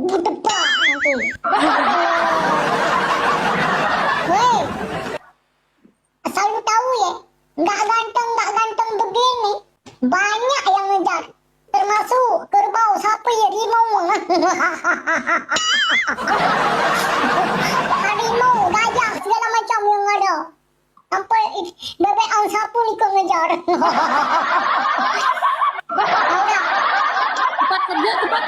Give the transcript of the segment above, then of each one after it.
berdebar nanti. Weh, asal lu tahu ya, nggak ganteng begini, banyak yang ngejar. Termasuk kerbau, sapi, harimau. Harimau, gajah, segala macam yang ada. Sampai bebek angsa pun ikut ngejar. Tahu tak? Cepat kerja, cepat.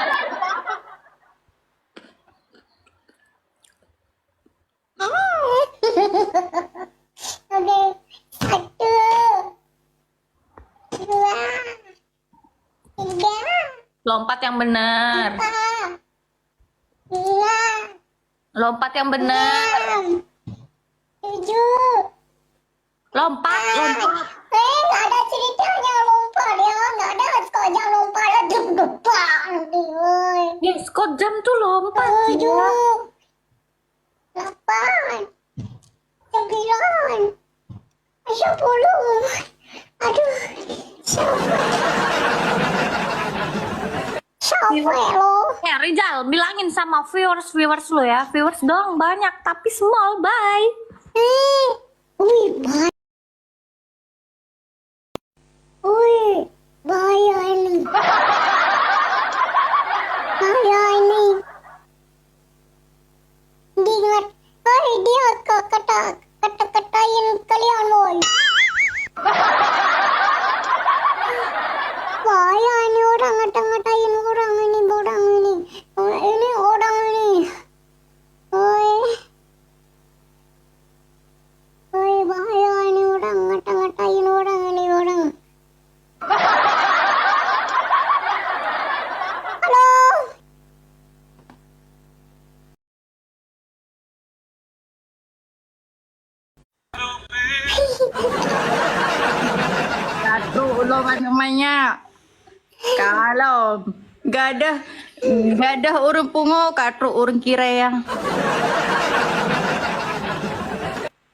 Oke, satu, dua, tiga, Lompat yang benar. empat, lima, Lompat yang benar. enam, tujuh. Lompat. Nggak ada ceritanya lompat ya, nggak ada sekolah lompat ada depan nanti, woi. Yes, kok jam tuh lompat ya. Tujuh, delapan, sembilan, sepuluh. Aduh, sampai lo. Rizal, bilangin sama viewers lo ya. Viewers doang banyak, tapi small, bye. Wih, bahaya. Wih, bahaya ini. Bahaya ini. Diingat, dia kata-katain kalian, boy. Bahaya ini orang ngata-ngatain orang ini. Ini orang ini. Woi. Woi, bahaya ini orang ngata-ngatain orang ini orang. Halo. Satu lo namanya. Kalau gak ada urung pungo, katru urung kireyang.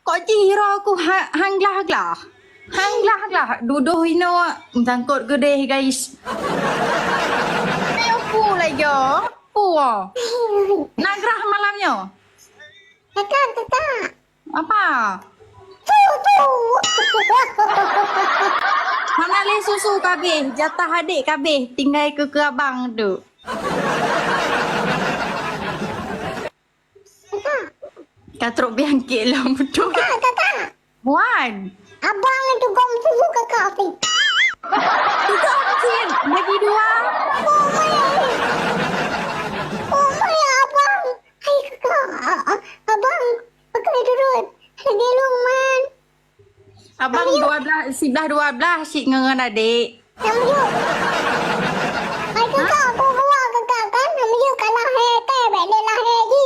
Kok jiro aku hanglah. Duduh ino tangkut gede guys. Ayo pu lagi pu. Nagrah malamnya. Kakak. Apa? Tuh. Mana le susu kabeh, jatah adik kabeh, tinggal ke abang tu. Katruk biangkit lah betul. Kakak. Wan. Abang itu gom susu kakak sih. Itu apa sih? Bagi dua. Oh my abang. Hai kakak. Abang. Pakai durut. Lagi luman. Abang 12, sebelah 12 si ngengen adik. Nama yuk. Hai kakak. Aku keluar kakak kan. Nama yuk kalah hair teh. Baik dia lah hair je.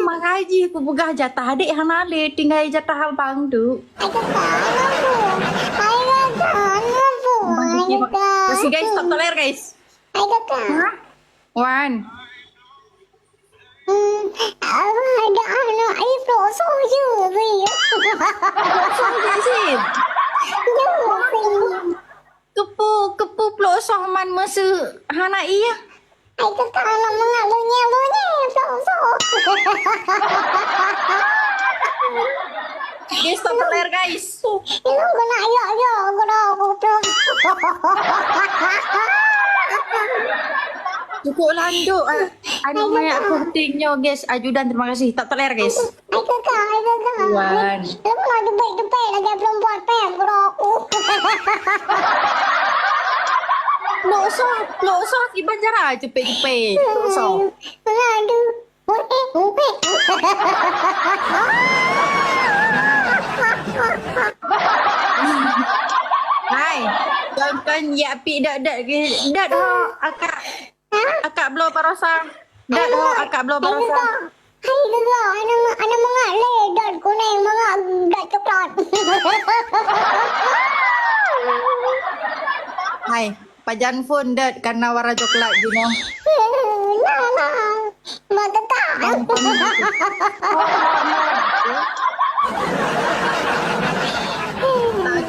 Makasih aku pegah jatah adik hana le, tinggal jatah abang tu. Hai kakak. Hai kakak. Terus guys, stop toler guys. Hai kakak. Wan. Ada anak air pelosok je. Sip. Kepu pelosok man masa hana iya. Hai kakak nak mengalunya pelosok. Guys, stop toler guys. Ini kena ayah kena goblok. Cukup landuk. Anu mayak pentingnya guys. Ajudan terima kasih. Tak toler guys. Hai kakak. Wan. Lepas lagi baik-baik lagi belum buat pem aku. Pelosok iban jara cepet-cepet. Pelosok. Aduh. Hai. Kan ya pi dak akak blow parosa. Dak akak blow parosa. Hai kakak, anak mengalir dan kuning mengalir coklat. Hai, pajan phone dak karena warna coklat you know. Nah. Mak kakak.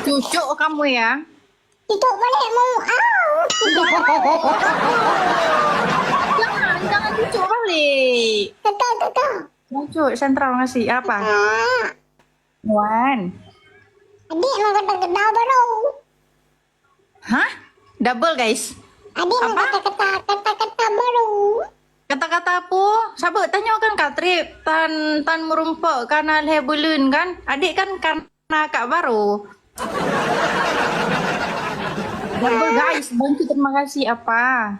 Cucuk kamu ya. Tutup balik mau. Jangan cucuk balik. Kakak. Cucuk, sentral ngasih apa? Wan. Adik mau kata-kata baru. Hah? Double guys. Adik mau kata-kata baru. Kata-kata apa? Sabar tanyakan Kak Trip. Tan merumpok karena lebulun kan? Adik kan karena Kak baru. Double guys, bantu terima kasih apa?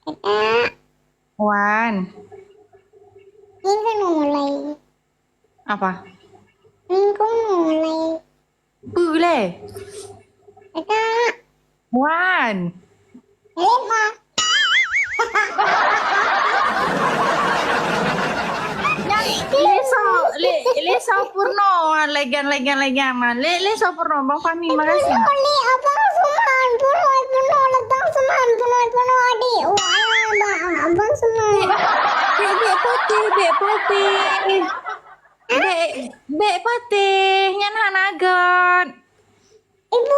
Kakak. Wan. Minggu mulai. Apa? Minggu mulai. Boleh. Kakak. Wan. Lima. Leso Purno legan man. Leso Purno Bang Fahmi makasih. Oli abang Suman. Puno letang Suman. Puno adik. Wah, abang Suman. Bek putih. Nyan hanagat. Ibu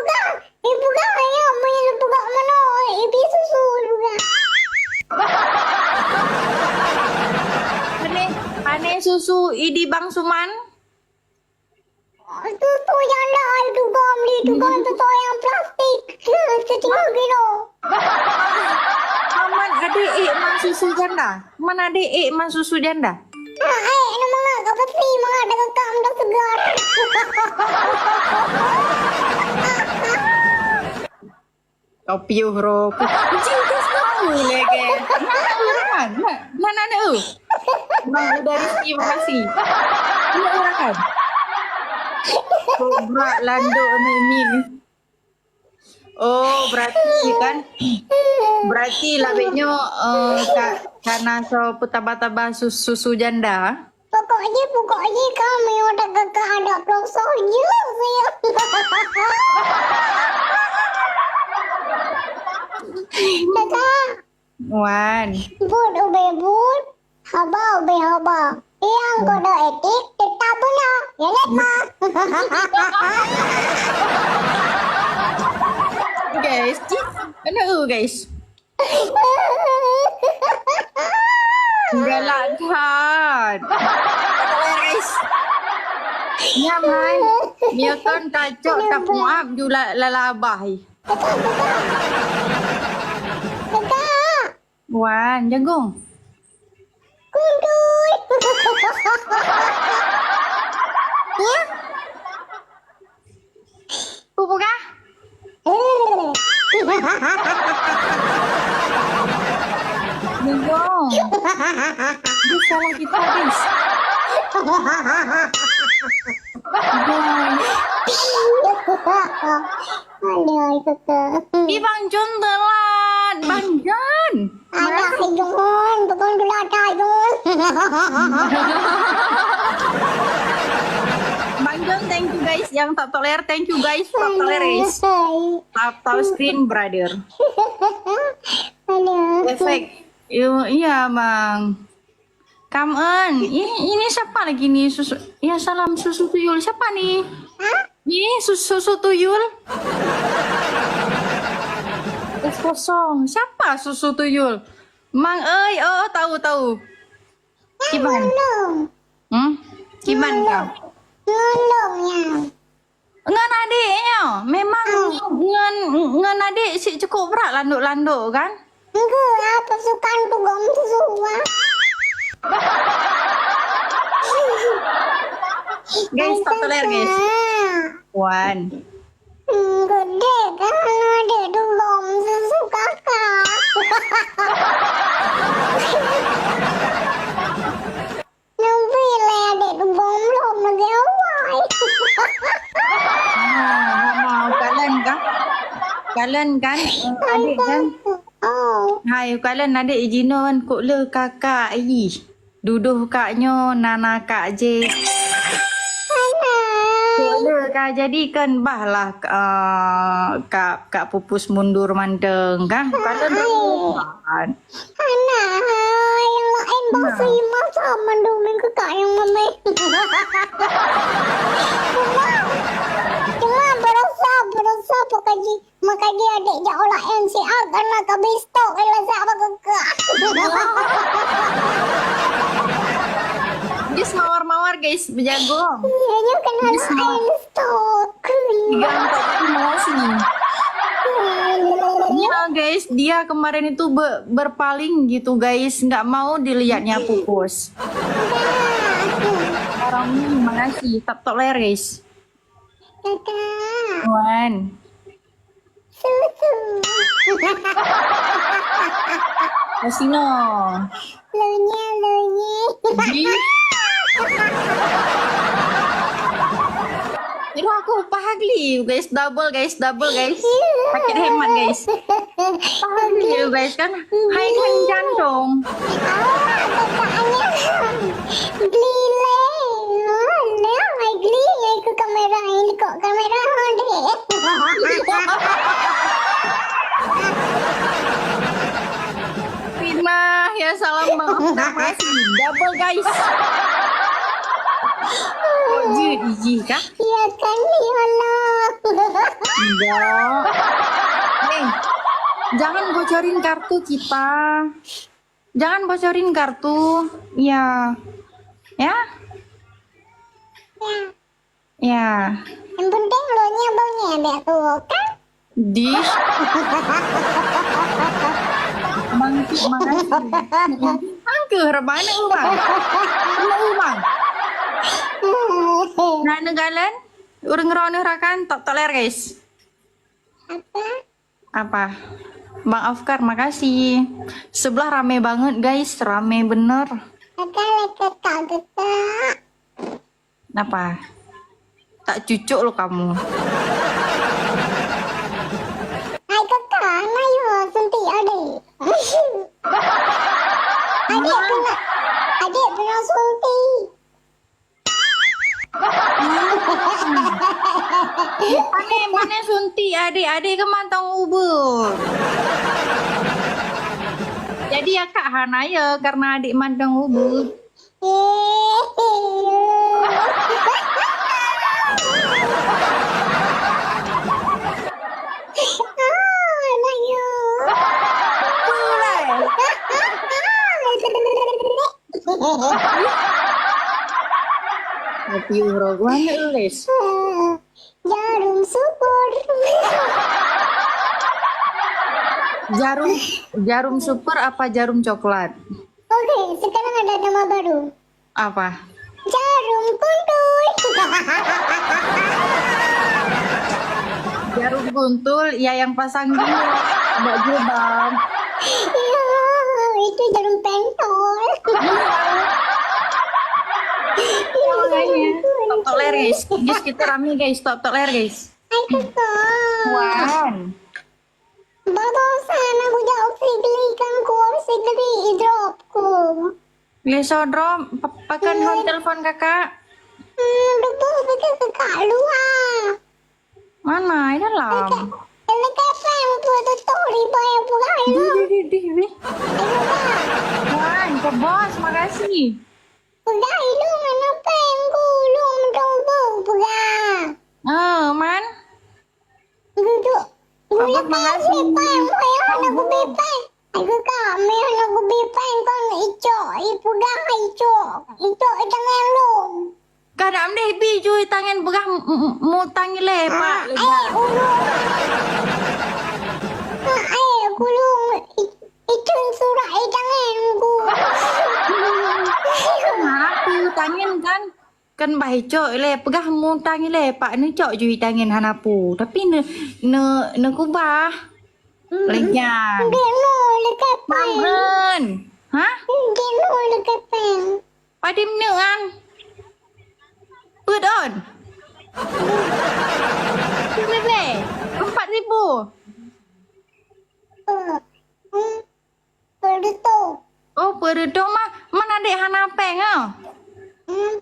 kak ayo main ibu kak mana? Ibu susu juga. Aneh susu idi Bang Suman. Susu yang dah itu gom susu yang plastik. Setengah kilo. Man ada man susu janda. Man ada man susu janda. Ini mga kapatri, mga nagkakam na segar. Kau piuh rok. Cinta sekali lagi. Mana ada Bang dari terima kasih. Ini orang kan. Kobra lando ini. Oh, berarti labeknya karena so putaba-taba susu janda. Pokoknya kami udah kakak ada prosesnya saya. Kakak. Wan. Bud bud. Haba. Yang kode etik tetap benar. Ya lihat mah. Guys, guys. Galakkan. Guys. Nyaman. Dia kan kacau tak maaf juga lalabah. Kakak. Wan, jagung. Kundul. Pupuk kah? Jagung. Ini salah kita, guys. Aduh, kakak. Di Bang John telat. Bang John. Ada Jun, bukan dulu ada Jun. Bang John, thank you guys. Yang tak toler, thank you guys. Tak toleris. Tap screen, brother. Aduh. Efek. Iya, Bang. Come on. Ini siapa lagi nih? Susu. Ya, salam susu tuyul. Siapa nih? Ini susu tuyul. Kosong. Siapa susu tuyul? Mang oh tahu. Kiban. Kiban kau? Nolongnya. Ngan adiknya. Memang ngan adik si cukup berat landuk-landuk kan? Enggak, apa sukan tuh gom susu. Guys, tak toler guys. One. Gede kan ada tuh gom susu kakak. Nanti lah ada tuh gom belum lagi awal. Mau kalian kan? Adik kan? Oh. Hai, kalian adik izinon kok le kakak duduh kaknyo nana kak je. Kok le kak jadikan bahlah kak pupus mundur mandeng kan? Kalian kan? Anak yang lain bahasa Imas sama domen kakak yang mame. Cuma berasa berasa pakaji makaji adik ja olah NCR karena kabisto kala sa bagagka. Dia mawar-mawar guys, berjago. Iya nya kena stok. Gampang makasih. Ya guys, dia kemarin itu berpaling gitu guys, nggak mau dilihatnya pupus. Sekarang ini makasih, tak ler guys. Kakak. Wan. Susu. Kasino. Lunya. Ji. Itu aku pahagli guys, double guys. Paket hemat guys. Pahagli guys kan, hai kan jantung. Glile. Nah, mai glile ke kamera ini kok kamera hande. Pina ya salam bang, makasih double guys. Ji kah? Iya kan ya Allah. Enggak. Jangan bocorin kartu kita. Jangan bocorin kartu. Ya. Ya? Ya. Yang penting lo nya bangnya ada tuh kan? Di makasih. Angke rebana ubang. Ubang. Nah, negalan urang ngerono rakan tok ler guys. Apa? Bang Afkar, makasih. Sebelah rame banget guys, rame bener. Kakak. Apa? Tak cucuk lo kamu. Hai kakak, ayo suntik adik. Adik pernah suntik. Mana suntik adik ke mantang ubur. Jadi ya Kak Hana ya karena adik mantang ubur. Tapi uroguan nulis. Jarum super. Jarum super apa jarum coklat? Oke, sekarang ada nama baru. Apa? Jarum kuntul. Jarum kuntul ya yang pasang gini Mbak jilbab. Iya, itu jarum pentol. Tok ler guys. Guys kita rame guys, tok ler guys. Hai kakak. Wan. Barusan aku jauh sigli hidropku. Lesodrom, pakan hon telepon kakak. Udah pakai kakak luar. Mana? Ini dalam. Ini kapan aku tutup di bayar bukan lu. Di. Wan, ke bos, makasih. Udah lu mana pengku lu mencoba bukan. Man. Duduk. Abang makasih. Aku bepan. Aku kami aku bepan kan icok, ibu dah icok. Icok jangan lu. Kadang deh bi cuy tangan begah mutangi lepak. Ulu. Aku lu itu surah jangan aku. Aku tangan kan baik le pegah mutangi lepak ni cok cuy tangan hanapu. Tapi ne kubah. Lenyang. Geno lekat peng. Bangun. Hah? Geno lekat peng. Padim ni kan. Put on. Bebe, 4,000. Perdu. Oh, peredok mah mana dek hana peng ah.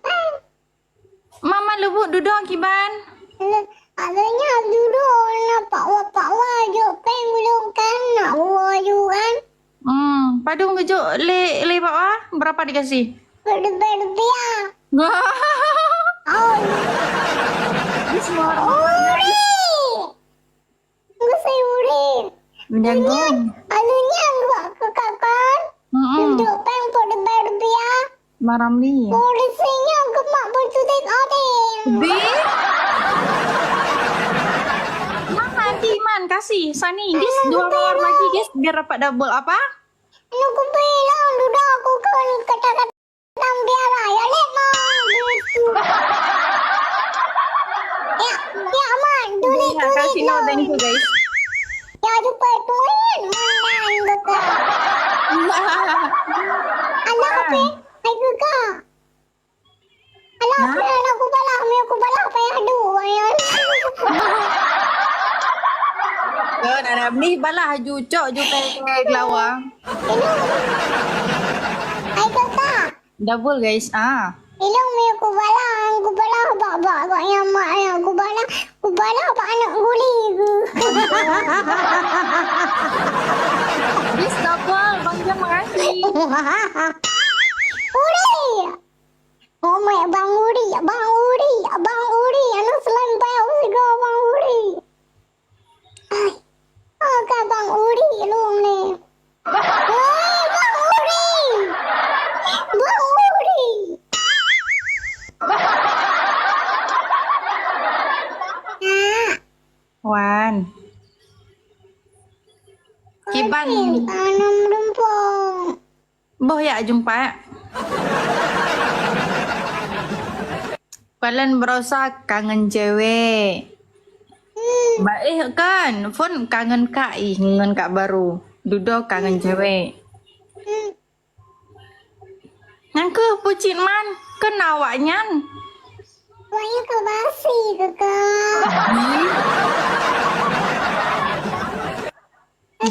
Peng. Mama lebut duduk kiban. Adanya duduk nak pak wajib peng belum kan nak wajib kan. Padung kejuk le bawah berapa dikasih? Berbiak. Oh. Semua Uri. Menjagung. Alunya gua ke kakan. Duduk peng pada berbia. Maram ni. Polisinya gemak bertutik odeng. Bi. Mana Diman kasih Sani. Guys, 2 mawar lagi guys biar dapat double apa? Anu ku bilang duduk aku kan kata-kata biar raya let mah. Ya man, tulis Ya, kasih no thank you guys. Ya jumpa tuan manan kata. Anak apa? Ai juga. Anak apa? Aku balah apa ya aduh ya. Kan ada ni balah jucok ju pe lawa. Ai kata. Double guys. Ilang may aku balah bak yang mak yang aku balah bak anak guli. Guys double. Bang Jam makasih. Uri. Oh my Bang Uri. Anu selampau juga Bang Uri. Ay. Kak Bang Uri long ni. Bang Uri. Wan. Kiban. Tanam rempong. Boh ya jumpa. Kalian berasa kangen cewek. Baik kan? Fon kangen kak kangen kak baru. Dudo kangen cewek. Yang ke pucin man, ke nawaknya. Banyak kebasi kakak.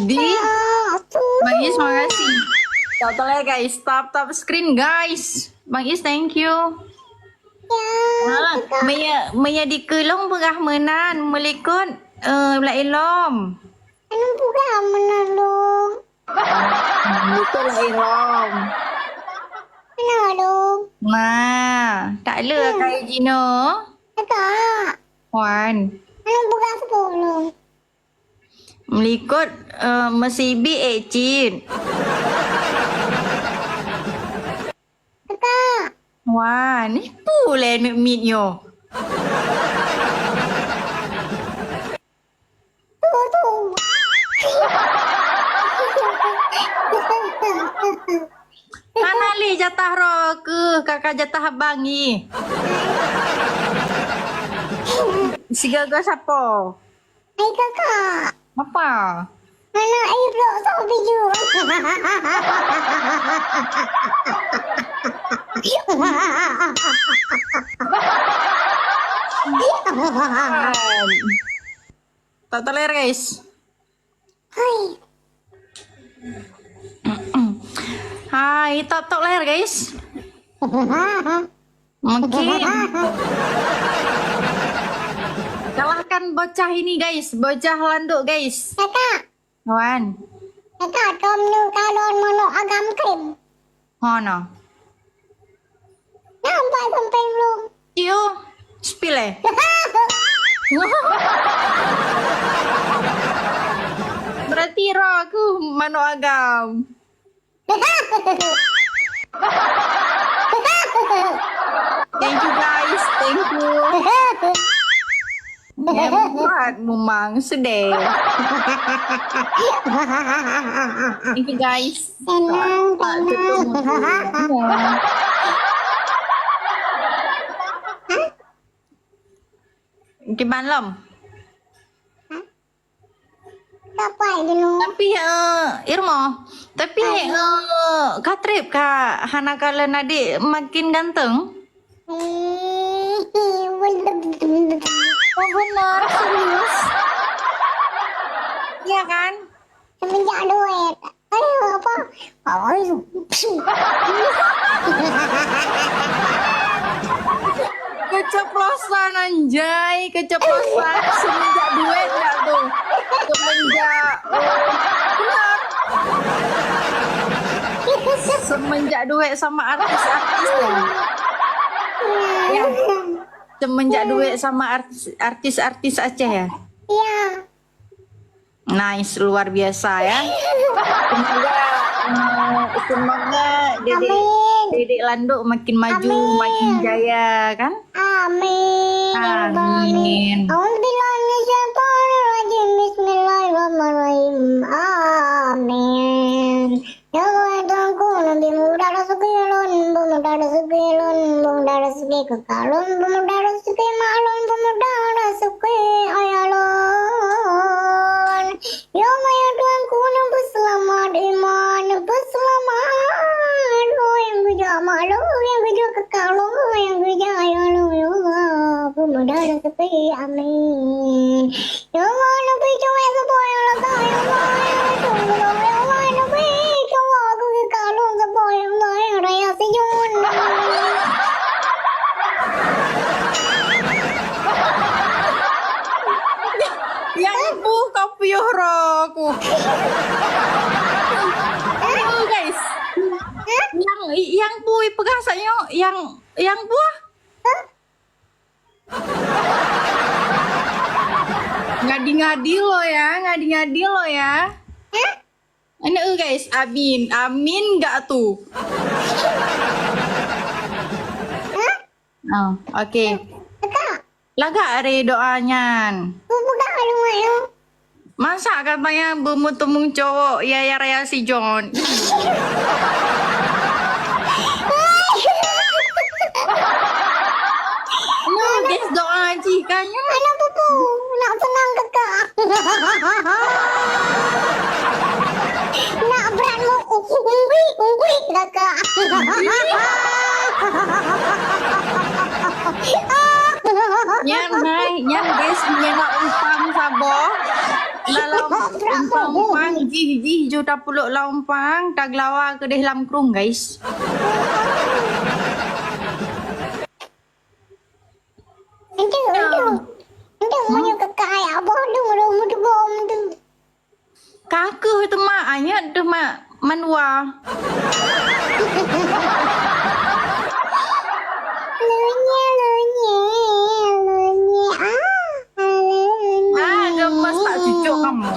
Di. Tuh. Bang Is makasih. Total ya guys, tap screen guys. Bang Is thank you. Ya. Maya di kelong pegah menan melikut lah ilom. Anu buka menalung. Betul lah ilom. Menalung. Nah, tak le kayak Gino. Kakak. Wan. Anu buka 10. Melikut mesibi Cin. Kakak. Wah, ni pula nak meet yo. Tuh. Mana li jatah ro ke kakak jatah abang ni. Sigaga siapa? Hai kakak. Apa? Anak Ibro tak biju. Tak teler guys. Hai. Hai, tak teler guys. Mungkin kalahkan bocah ini guys, bocah landuk guys. Kakak. Wan. Kakak kamu kalon mono agam krim. Hono. Nampak sampai belum? Cio, spill eh. Berarti roh aku mano agam. Thank you guys, thank you. Buat memang sedih. Thank you guys. Tenang. Gimana lom? Apa dulu? Tapi Irmo, tapi Katrip kak Hana kalian adik makin ganteng. Oh benar, serius? Iya kan? Semenjak duit. Aduh apa? Keceplosan anjay, keceplosan semenjak duit enggak tuh? Semenjak benar. Semenjak duit sama artis-artis ya. Semenjak duit sama artis-artis Aceh ya. Iya. Nice, luar biasa ya. Semoga Dedek Amin. Dedek Lando makin maju, makin jaya kan? Amin. Ya Rabbal Amin. Alamin. A'udzubillahi minasyaitonirrajim. Bismillahirrahmanirrahim. Amin. Ya Allah ya Tuhanku, Nabi muda rezeki lon, pemuda rezeki lon, pemuda rezeki kekalon, pemuda rezeki malon, pemuda rezeki ayalon. Ya Allah ya Tuhanku, Nabi selamat iman, Nabi selamat, oh yang kerja malon, yang kerja kekalon, yang kerja ayalon, ya Allah, pemuda rezeki, amin. Ya Allah, Nabi coba supaya lega, ya Allah, ya Allah, ya Allah, Nabi coba aku ke kalung supaya Allah yang raya sejun. Yang bu kopiah aku. Guys. Yang bu pegasanya yang buah. Ngadi-ngadi lo ya. Ini guys, amin nggak tuh? Oh, oke. Laga are doanya. Buka kalung ayo. Masa katanya bertemu cowok ya raya si John. No, guys doa jikanya. Anak pupu, nak senang kakak. Nak beratmu ungui kakak. Yan guys, nyena umpang sabo. Dalam umpang ji juta puluk lah umpang taglawa ke dalam krung guys. Itu punya kakak ya bodoh bom tu. Kakek itu mak anya tu mak manwa. Lunya. Gemes tak cucuk kamu.